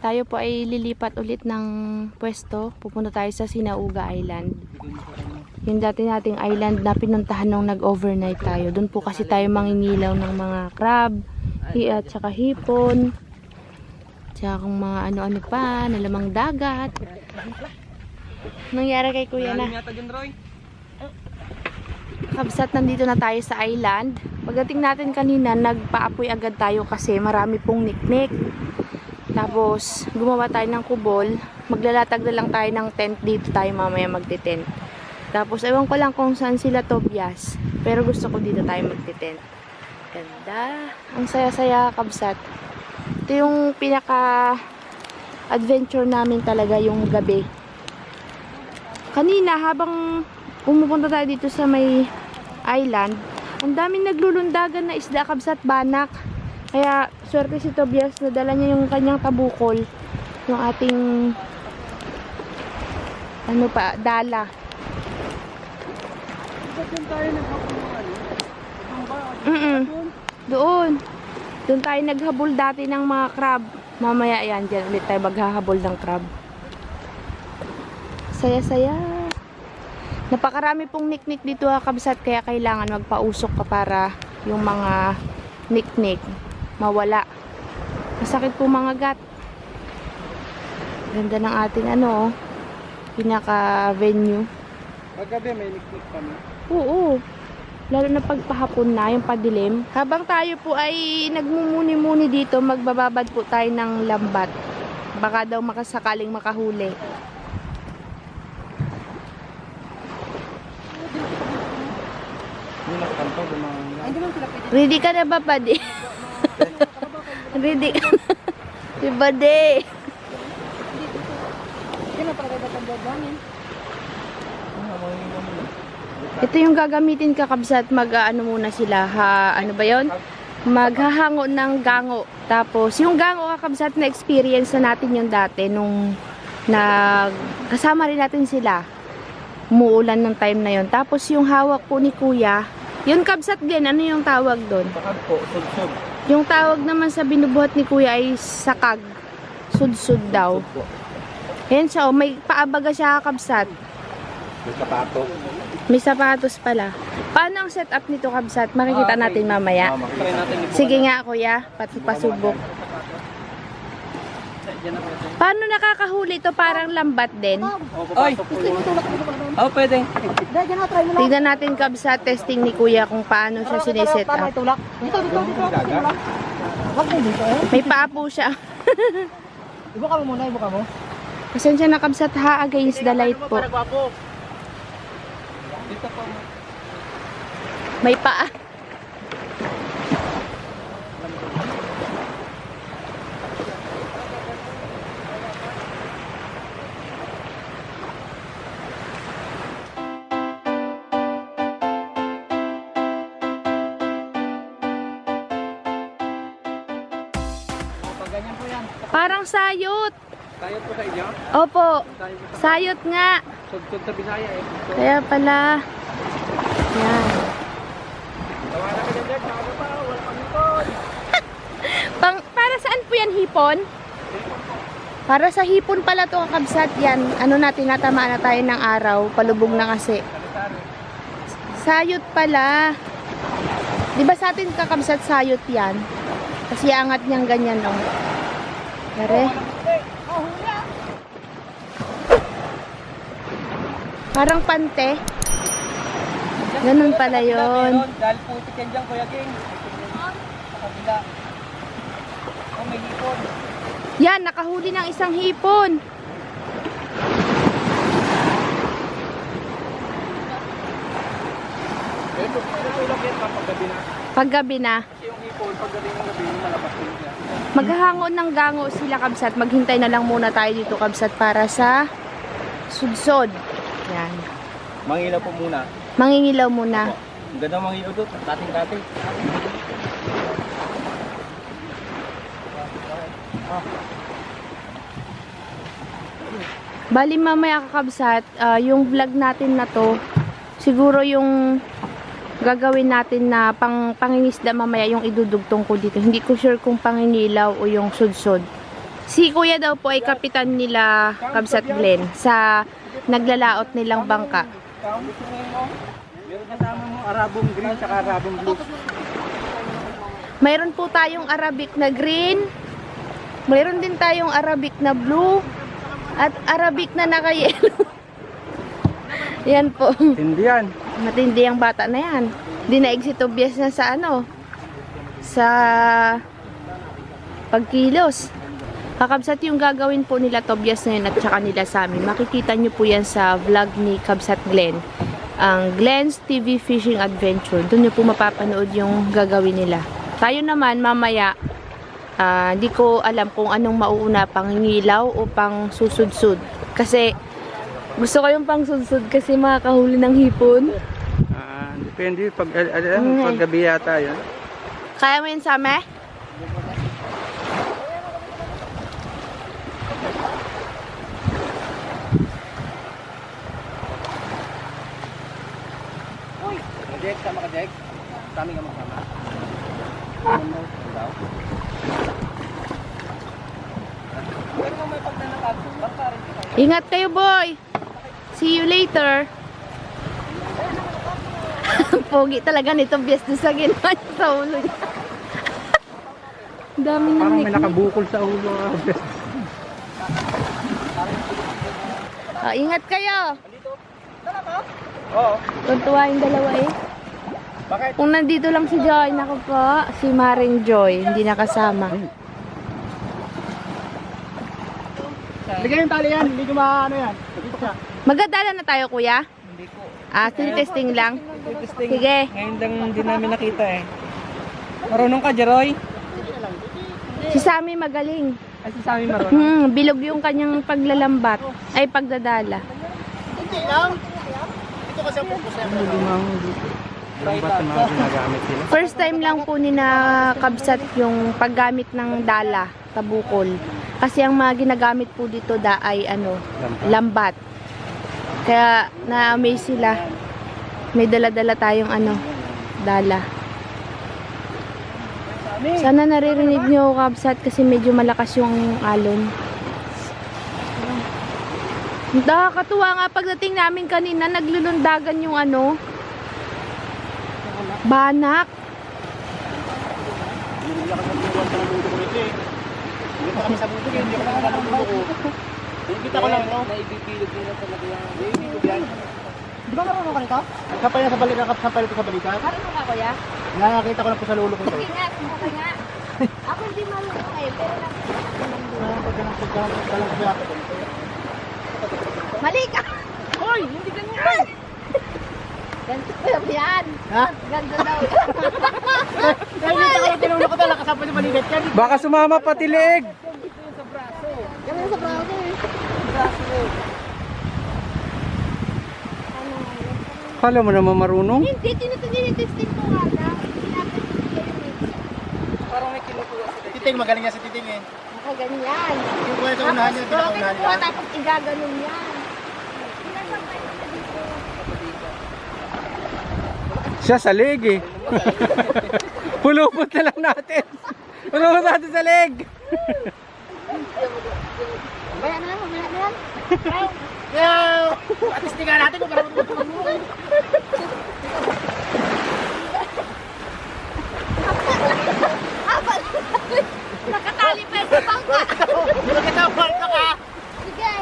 Tayo po ay lilipat ulit ng pwesto. Pupunta tayo sa Sinauga Island. Yung dati nating island na pinuntahan nung nag-overnight tayo. Doon po kasi tayo mangingilaw ng mga crab, at saka hipon. Tsaka kung mga ano-ano pa, nalamang dagat. Nangyari kay kuya na. Kabsat, nandito na tayo sa island. Pagdating natin kanina, nagpaapoy agad tayo kasi marami pong niknik. Tapos, gumawa tayo ng kubol. Maglalatag na lang tayo ng tent dito tayo mamaya magtitent. Tapos, ewan ko lang kung saan sila Tobias. Pero gusto ko dito tayo magtitent. Ganda. Ang saya-saya, kabsat. Ito yung pinaka-adventure namin talaga yung gabi. Kanina, habang pumupunta tayo dito sa may island, ang daming naglulundagan na isda, kabsat, banak. Kaya, swerte si Tobias, nadala niya yung kanyang tabukol. Yung ating, dala. Doon. Doon tayo naghabol dati ng mga crab. Mamaya yan, dyan ulit tayo maghahabol ng crab. Saya-saya. Napakarami pong niknik dito, kabsat, kaya kailangan magpausok ka para yung mga niknik mawala. Masakit po mga gat. Ganda ng ating pinaka venue. Paggabi may niknik kami. Oo. Lalo na pagpahapon na, yung padilim. Habang tayo po ay nagmumuni-muni dito, magbababad po tayo ng lambat. Baka daw makasakaling makahuli. Ready ka na ba, Padi? Ready ka na. Si Padi. Ito yung gagamitin ka, kabsat. Muna sila. Ano ba yun? Maghahango ng gango. Tapos, yung gango, kabsat, na experience na natin yung dati nung kasama rin natin sila. Umuulan ng time na yon. Tapos, yung hawak po ni Kuya, yun, kabsat din. Ano yung tawag doon? Sakag po, sudsud. Yung tawag naman sa binubuhat ni Kuya ay sakag. Sudsud daw. Ayan siya, may paabaga siya, kabsat. May sapato. May sapatos pala. Paano ang setup nito, kabsat? Makikita natin mamaya. Sige nga, Kuya. Pasubok. Paano nakakahuli ito? Parang lambat din. Oy! Oh, pwede. Tignan natin, kabsat, testing ni Kuya kung paano siya sineset up. May paa po siya. Ibuka mo muna, ibuka mo. Pasensya na, kabsat, ha, against the light po. May paa. Ganyan po yan. Parang sayot. Sayot po sa inyo? Opo. Sayot nga. Sudsud sa Bisaya eh. Kaya pala. Yan. Tawanan ka dyan, saka pa, wala pang hipon. Para saan po yan, hipon? Para sa hipon pala to, kabsat, yan. Ano natin, natamaan na tayo ng araw. Palubog na kasi. Sayot pala. Di ba sa atin kakabsat sayot yan? Kasi angat niyang ganyan, no? Pare. Parang pante. Ganun pala yun. Dahil putik yan dyan, Kuya King. Sa kabila. Oh, may hipon. Yan, nakahuli ng isang hipon. Ito lang yan kapag gabi na. Paggabi na. Kasi yung hipon, pag gabi ng gabi, malabas din siya. Maghahango ng gango sila, kabsat. Maghintay na lang muna tayo dito, kabsat, para sa sudsod. Yan. Mangilaw po muna. Mangingilaw muna. Ang ganda mangilaw doon. Dating-dating. Bali mamaya, kakabsat, yung vlog natin na to, siguro yung gagawin natin na pangingisda mamaya yung idudugtong ko dito. Hindi ko sure kung pangingilaw o yung sudsod. Si Kuya daw po ay kapitan nila Kabsat Glen sa naglalaot nilang bangka. Meron kasama mo Arabong green tsaka Arabong blue. Mayroon po tayong Arabic na green. Mayroon din tayong Arabic na blue. At Arabic na naka-yellow. Yan po. Hindi yan. Matindi ang bata na yan. Hindi na exitobias na sa ano. Sa pagkilos. Kakabsat yung gagawin po nila Tobias na yun at saka nila sa amin. Makikita nyo po yan sa vlog ni Kabsat Glen. Ang Glen's TV Fishing Adventure. Doon nyo po mapapanood yung gagawin nila. Tayo naman mamaya, di ko alam kung anong mauuna, pang ngilaw o pang susudsud. Kasi gusto ko yung pang sudsud kasi makakahuli ng hipon. Depende paggabi yata yun. Kaya mo yun, Same? Kadek, sama kadek. Kami ka magsama. Ingat kayo, boy. See you later. Pogi talaga nito Bias sa ginawa niya sa ulo niya. Dami ng Parang may nickname. nakabukol sa ulo. Ingat kayo. Oo. Tuntua yung dalawa eh. Bakit? Kung nandito lang si Joy, naku po, si Maring Joy, hindi nakasama. Ligay yung tali yan. Hindi ko maano yan. Dito siya. Magdadala na tayo, kuya? Hindi ko. Testing lang. Testing. Sige. Ngayon lang hindi namin nakita eh. Marunong ka, Jeroy? Si Sammy magaling. Ay, si Sammy marunong. Bilog yung kanyang paglalambat. Ay, pagdadala. Hindi lang. Ito kasi ang purpose niya. Limang lambat na mga ginagamit sila. First time lang po ni na Kabsat yung paggamit ng dala, tabukol. Kasi ang mga ginagamit po dito ay lambat. Kaya na-amaze sila. May dala-dala tayong dala. Sana naririnig nyo Kabsat kasi medyo malakas yung alon. Nakakatuwa nga pagdating namin kanina, naglulundagan yung banak. Hindi pa kami sa butog eh. Hindi ko naman ang bulo ko. Kita ko lang ito. Naibipilog nila talaga yan. Naibipilog yan. Di ba marunong ka nito? Kapay na sa balikan. Kapay na sa balikan. Marunong ka, kuya? Nakakita ko lang po sa lulo ko ito. Sige nga, sige nga. Ako hindi marunong kayo, pero mali ka! Hoy! Hindi ganyan! Ganto daw yan! Ha? Ganto daw yan! Nakikita ko lang tinulo ko talaga kasama sa balikat yan. Baka sumama pati leeg! Sa braso. Ganun sa braso eh. Braso eh. Kala mo naman marunong? Hindi, tinitesting ko nga na. Parang may kinukuha sa Titing, magaling nga si Titing eh. Nakaganyan. Yung kuha sa unahan niya, pinakaunahan Tapos, niya. tapos igaganon yan. Siya sa leg eh. Pulupot na lang natin. Pulupot natin sa leg. Mamaya na yan. Yo! Atistingan natin kung parang magmumulong. Nakatali pa sa bangka. Nakatawal ka ka. Sige.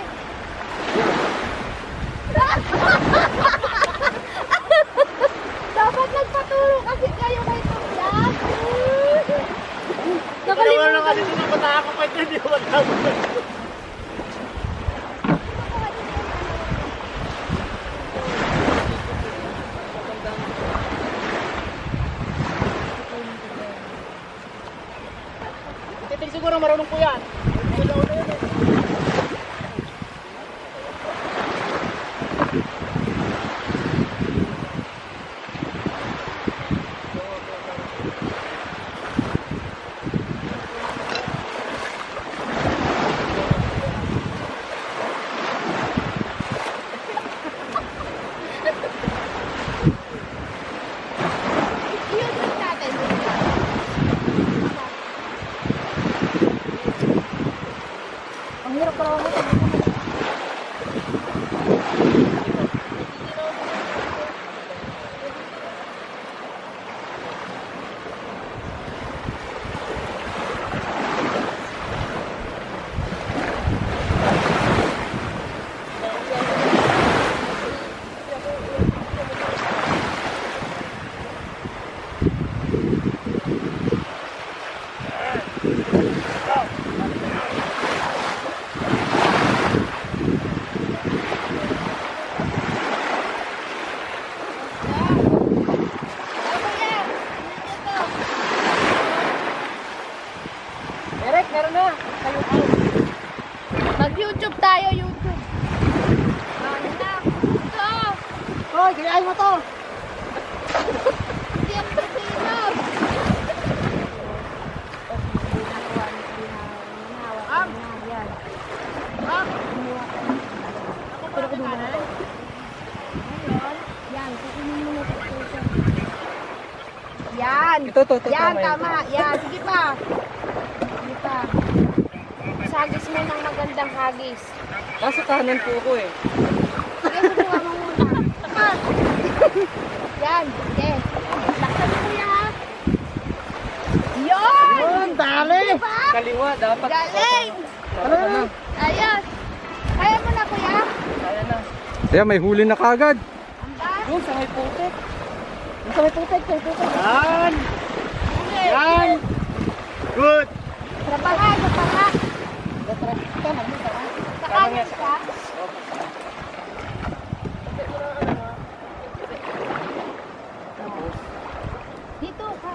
Dapat nagpaturo kasi kayo kay Tobias. Nakalimutan na kasi sinapata ako pa ito. Hindi ko matawag. Titing siguro marunong po yan. hirap pala ako. Eric, meron na. Kayo out. Mag-YouTube tayo, YouTube. Ano na? Ito! Hoy, gayahin mo to. Hindi ang pasinog! Am! Yan. Am! Pero kung mo na. Yan, kukunin mo na ito. Yan! Ito. Yan, tama. Yan, sige pa. Sige pa. Sagis mo ng magandang hagis. Nasa kanan po ako eh. Sige, subukan mo muna. Yan, sige. Laksan mo kuya ha. Yun! Yun, dali. Diba? Kaliwa, dapat. Galing! Ano na? Ayun. Kaya mo na kuya. Kaya na. Kaya may huli na kagad. Anda. Doon sa may putik. Sa may putek, sa may putek. Yan! Yan! Good! Trabaha. Tama mo, tama. Sa kanan ka. Dito ka.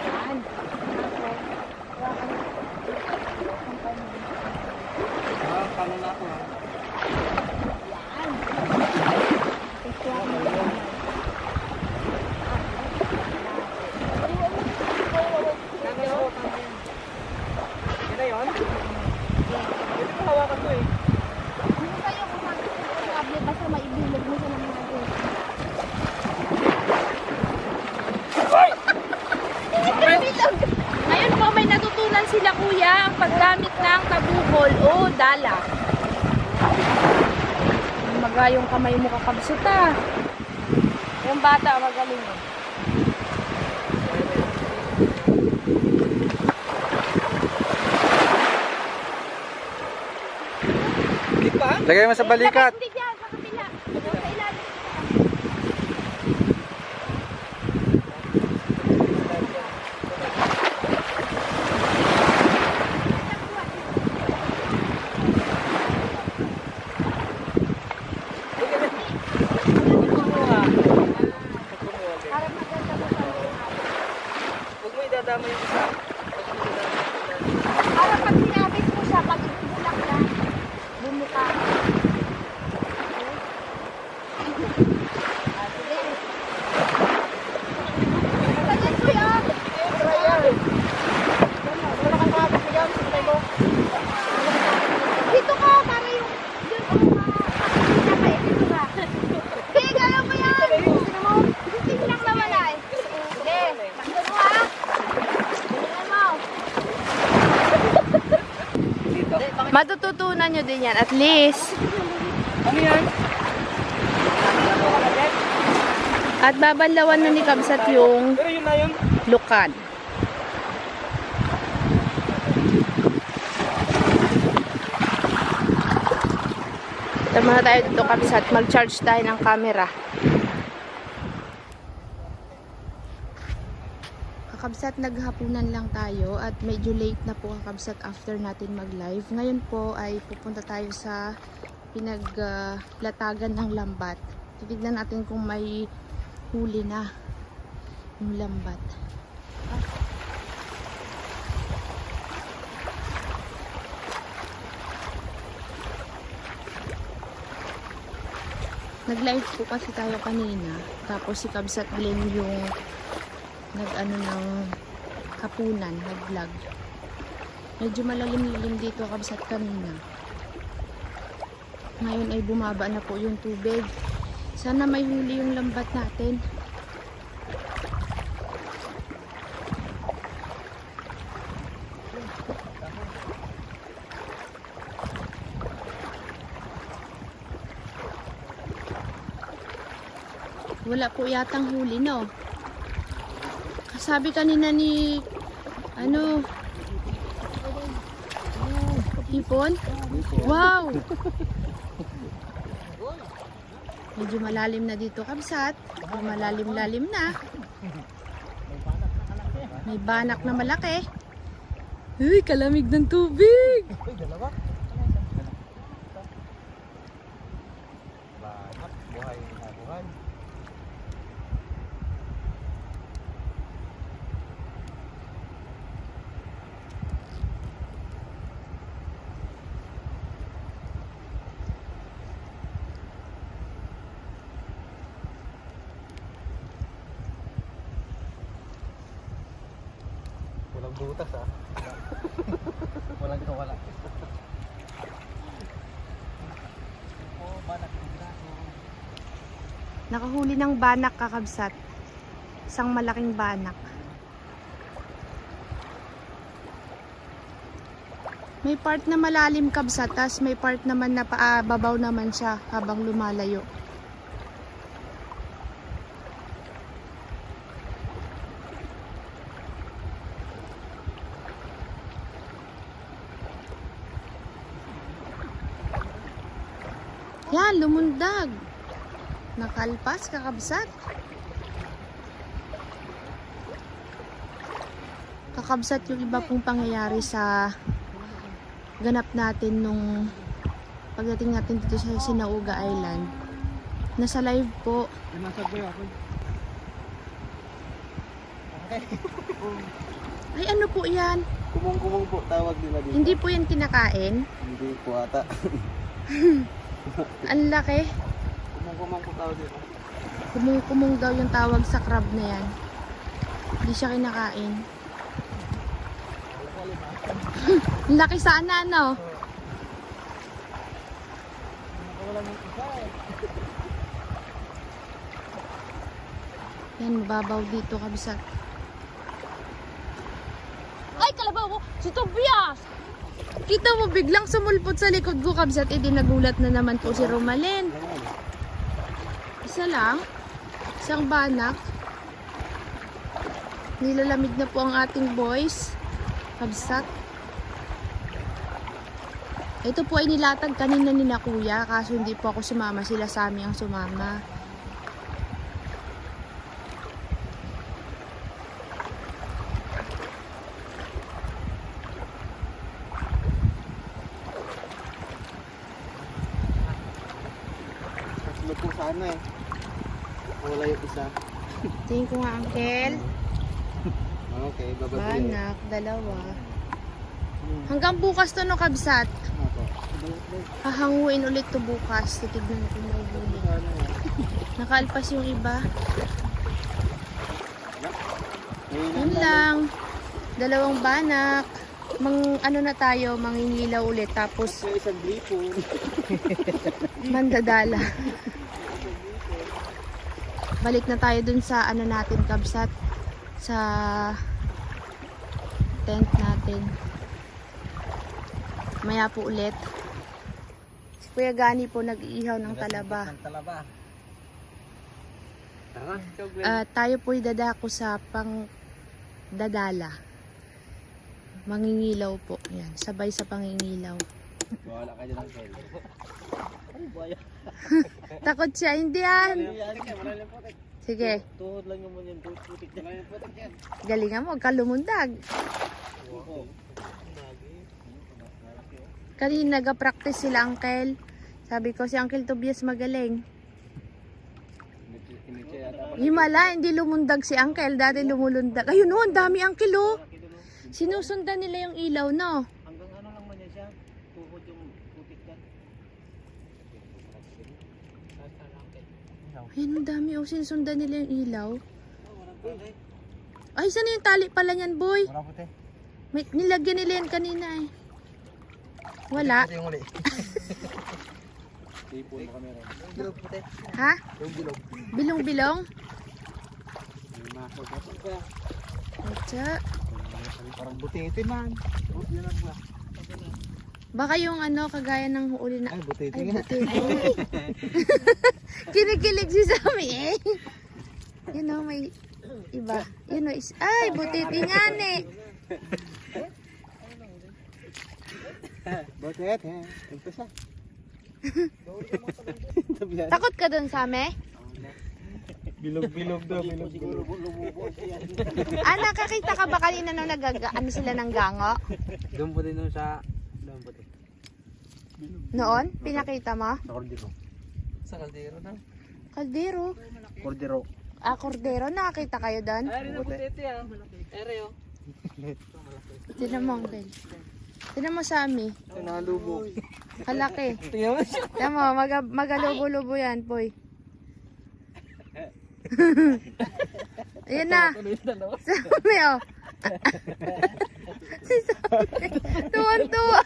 Yan. Paano na ako ha? Yan. Yan na yun? Pwede ko hawakan to eh. Ano kayo kung magkakable basta maibilog mo sa mga natin. Ngayon po may natutunan sila kuya ang paggamit ng tabukol o dala. Magayong kamay mo kakabsot ah. Yung bata magaling eh. Hindi pa? Lagay mo sa balikat. Hindi dyan, sa kabila. Sa ilalim. Para maganda mo sa Huwag mo idadama yung isa. para pag sinabit mo siya, pag ibubulak na, bumuka. Ganyan kuya. Dito ka, para yung pinakaedito ka. Sige, galaw mo yan. Sige lang naman ay. Sige, takbo mo ha. Tingnan mo. Dito. Matututunan nyo din yan, at least. Ano yan? At babanlawan na ni Kabsat yung Pero yun na yun. lukan. Tama na tayo dito, Kabsat. Mag-charge tayo ng camera. Kakabsat, naghapunan lang tayo at medyo late na po kakabsat after natin mag-live. Ngayon po ay pupunta tayo sa pinaglatagan ng lambat. Titignan natin kung may huli na yung lambat. Nag-live po kasi tayo kanina. Tapos si Kabsat Glenn yung nag-ano ng kapunan, nag-vlog. Medyo malalim-lalim dito Kabsat kanina. Ngayon ay bumaba na po yung tubig. Sana may huli yung lambat natin. Wala po yatang huli, no? Sabi kanina ni hipon? Wow! Medyo malalim na dito, kabsat. Malalim-lalim na. May banak na malaki. Uy, kalamig ng tubig! Uy, dalawa. Banat, buhay na buhay. Walang butas ah. Walang kawala. Oh, banak ng braso. Nakahuli ng banak, kakabsat. Isang malaking banak. May part na malalim, kabsat, tas may part naman na paababaw naman siya habang lumalayo. Yan, lumundag. Nakalpas, kakabsat. Kakabsat yung iba pong pangyayari sa ganap natin nung pagdating natin dito sa Sinauga Island. Nasa live po. Nasag ba ako? Ay, ano po yan? Kumong-kumong po tawag nila dito. Hindi po yan kinakain? Hindi po ata. Ang laki. Kumong-kumong po tawag dito. Kumong-kumong daw yung tawag sa crab na yan. Hindi siya kinakain. Ang laki sana, no? Wala nang isa eh. Yan, mababaw dito, kabsat. Ay, kalabaw ko! Si Tobias! Kita mo, biglang sumulpot sa likod ko, kabsat. Eh, di nagulat na naman po si Romalen. Isa lang. Isang banak. Nilalamig na po ang ating boys. Kabsat. Ito po ay nilatag kanina ni na kuya, kaso hindi po ako sumama, sila Sami ang sumama. Tatlo po sana eh. Wala yung isa. Tingin ko nga, Uncle. Okay, bababa. Banak, dalawa. Hanggang bukas to, no, kabsat. Hahanguin ulit to bukas. Titignan natin na huli. Nakaalpas yung iba. Yun lang. Dalawang banak. Ano na tayo, mangingilaw ulit. Tapos, Isang gripon. mandadala. Balik na tayo dun sa ano natin, kabsat. Sa tent natin. Maya po ulit. Si Kuya Gani po nag-iihaw ng talaba. Ng talaba. Tara, Tayo po'y dadako sa pang dadala. Mangingilaw po. Yan, sabay sa pangingilaw. wala ka dyan ng kel. Ay, buhaya. Takot siya, hindi yan. Malalim putik. Sige, Tuhod lang yung yan. Putik na. Malalim putik yan. galingan mo, huwag ka lumundag. Oo. Kanina nag-practice sila, Uncle. Sabi ko, si Uncle Tobias magaling. Himala, hindi lumundag si Uncle. Dati lumulundag. Ayun o, ang dami, Uncle, oh. Sinusundan nila yung ilaw, no? Hanggang ano lang man yan siya. Tuhod yung putik yan. Ayun, ang dami, oh. Sinusundan nila yung ilaw. Ay, saan yung tali pala niyan, boy? Wala puti. May, nilagyan nila yan kanina, eh. Wala. Ito yung uli. Tipon mo kami rin. Bilog puti. Ha? Yung bilog. Bilong-bilong? May makot na pa. Atsa. Parang butitin man. Oh, yun lang ba? Baka yung ano, kagaya ng huli na... Ay, butiti Ay, nga. buti. Kinikilig si Sammy eh. Yun know, may iba. Yun know, ay, butiti nga eh. Butiti. Ito siya. Takot ka dun, Sammy? Bilog-bilog daw, bilog-bilog. Ah, nakakita ka ba kanina nung ano sila ng gango? Doon po din sa... Doon po din. Noon? Pinakita mo? Sa Cordero. Sa Caldero na. Kaldero. Cordero. Ah, kordero. Nakakita kayo doon? Ay, rin ang butiti ah. Ereo. Tinan mo, Uncle. Tinan mo, Sammy. Nalubo. Kalaki. Tingnan mo siya. Tinan mo, magalubo-lubo yan, boy. Ayan na. Sammy, oh. Si Sammy. Tuwan-tuwa.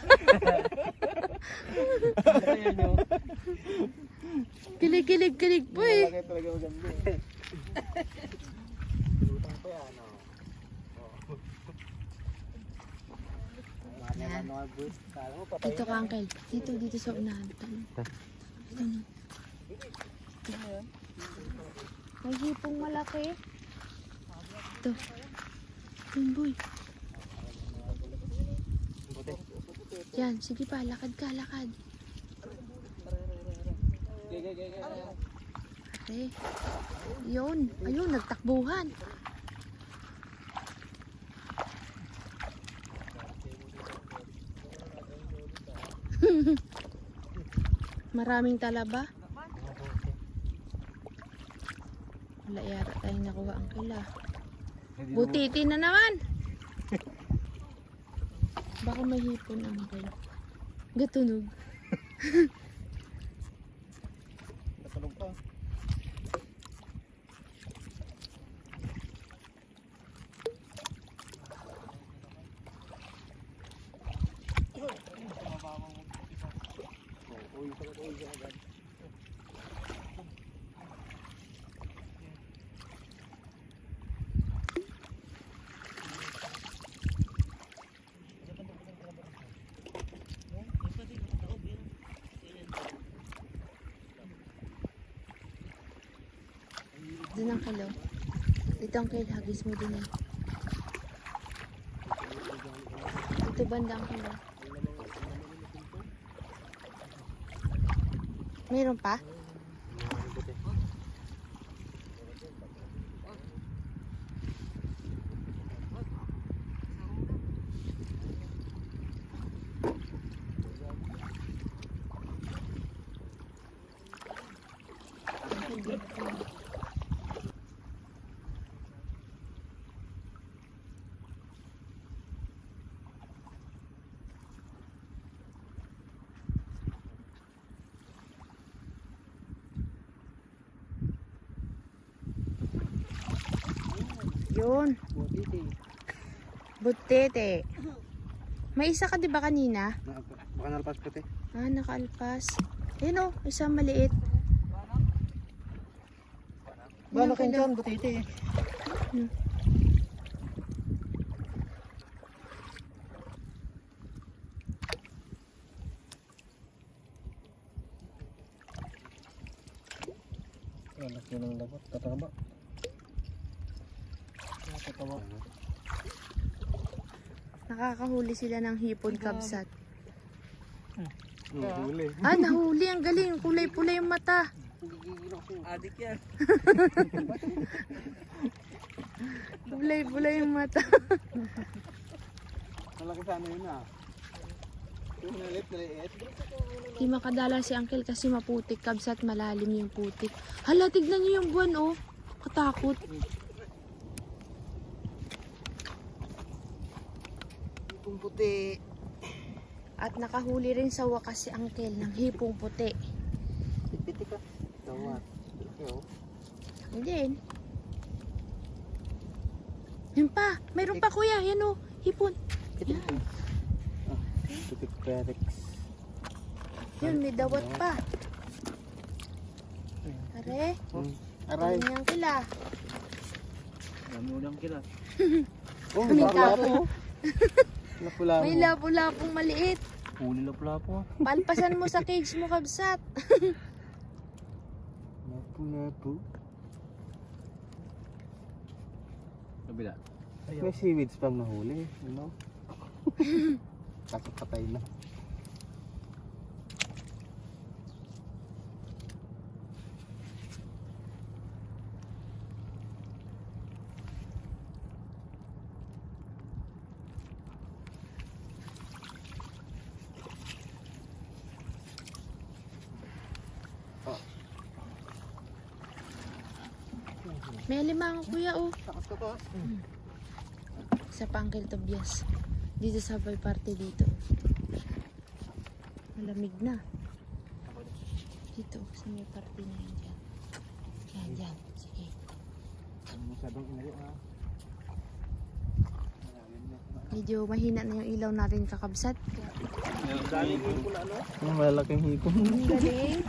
Kilig po eh. Malaki talaga maganda. Lutang pa yan, oh. Yan. Mga boys, kala mo patay. Dito ka, Uncle. Dito sa unahan. Ito na. May hipong malaki. Ito. Yun, boy. Yan, sige pa. Lakad ka, lakad. Pare. Yun. Ayun, nagtakbuhan. Maraming talaba. Wala yata tayong nakuha ang kila. Butiti na naman. Baka may hipon ang kila. Gatunog. Nasalog pa. Doon ang kilo. Dito ang kilo. Hagis mo din eh. Dito banda ang kilo. Meron pa? Yun. Butiti. Butete. May isa ka di ba kanina? Baka nalpas puti. Ah, nakaalpas. Ayun oh, isa maliit. Gano'n Yung kayo kilo. dyan, butiti. Laki ng dapat, tataba. Tatawa. Nakakahuli sila ng hipon kabsat. Huli. Ah, nahuli. Ang galing. Kulay-pulay yung mata. Adik yan. Kulay-pulay yung mata. Malaki sana yun ah. Yung nalit. Di makadala si Uncle kasi maputik. Kabsat malalim yung putik. Hala, tignan niyo yung buwan oh. Katakot. Itong puti. At nakahuli rin sa wakas si Uncle ng hipong puti. Piti ka. Tawat. Hindi. Yan pa. Mayroon pa kuya. Yan oh. Hipon. Piti ka. Piti Perex. Yun, may dawat pa. Are. Aray. Tingnan yung kila. Namudang kila. May tapo. Napula May lapo-lapong maliit. Huli na pala po. Palpasan mo sa cage mo, kabsat. Lapu-lapu. Kabila. May seaweeds pang nahuli. Ano? Kaso patay na. May alimango, kuya, oh. Takas ka pa. Sa Pangkil Tobias. Dito sa Bay Party dito. Malamig na. Dito, sa may party na yan dyan. Yan, dyan. Sige. Masyadong inayo ha. Medyo mahina na yung ilaw natin, kakabsat. Dali ko yung ano? Yung malalaking hipon. Ang galing.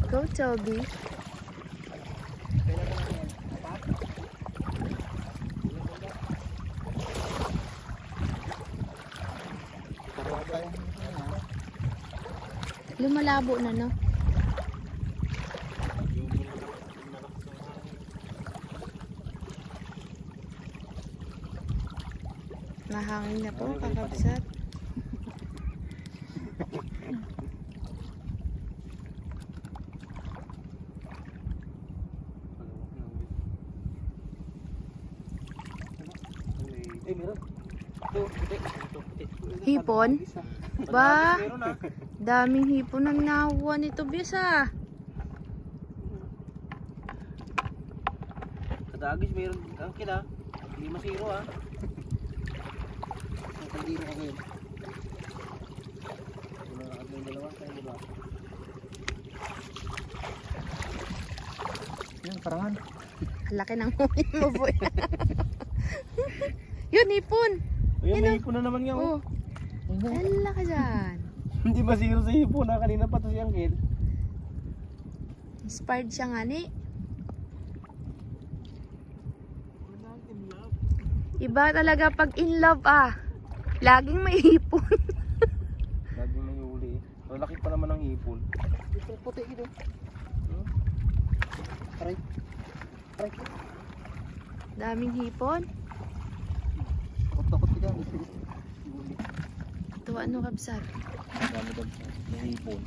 Go, Toby. Lumalabo na, no? Mahangin na po, kakabsat. Eh, meron. Ito, puti. Ito, puti. Hipon? Ba? Meron ha. Daming hipon ang nakuha ni Tobias, ah. Kadagis meron. Ang kila. Hindi masiro ha. Ang kaldiro ka ngayon. May dalawa tayo diba? Yan, parangan. Laki ng huli mo, boy. Yun, hipon. Ayun, Yun, may hipon na naman nga. Oh. Hala ka dyan. Hindi masiro sa hipon ha. Kanina pa to si Angel. Inspired siya nga ni. Iba talaga pag in love, ah. Laging may hipon. Lagi may huli. Malaki pa naman ang hipon. Ito puti ito. Aray. Aray. Daming hipon. Takot-takot ka dyan. Ito ano, kabsat? Dami daw may hipon.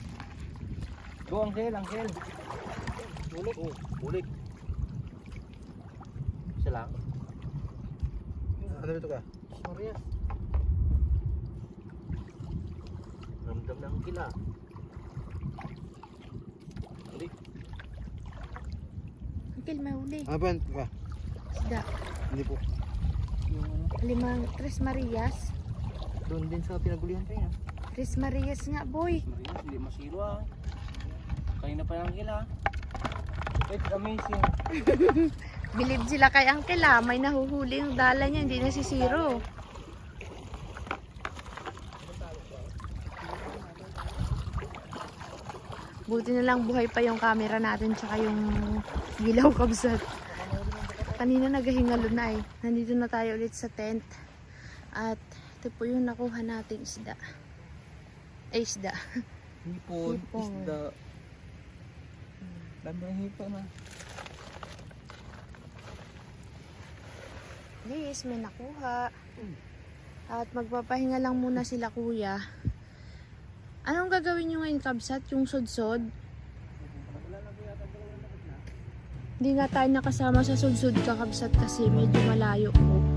Go, Angel, Angel. Ulit. Oh, ulit. Isa lang. Ano ito ka? Sorry ah. Ramdam ng kila. Ulit. Until may huli. Ano ba yan? Ba? Isda. Hindi po. Yung ano, Limang Tres Marias. doon din sa pinagulihan tayo. Tres Marias nga, boy. Marias, hindi masiro ah. Kanina pa yung kila. It's amazing. Bilib sila kay Uncle, ah. May nahuhuli yung dala niya, hindi nasisiro. Buti na lang buhay pa yung camera natin tsaka yung gilaw, kabsat. Kanina nagahingalo na eh. Nandito na tayo ulit sa tent. At ito po yung nakuha nating isda. Ay, isda. Hipon, Hipon. isda. Dami ng hipon ah. Yes, may nakuha. At magpapahinga lang muna sila, kuya. Anong gagawin nyo ngayon, kabsat? Yung sudsod? Hindi na tayo nakasama sa sudsod, kakabsat, kasi medyo malayo po.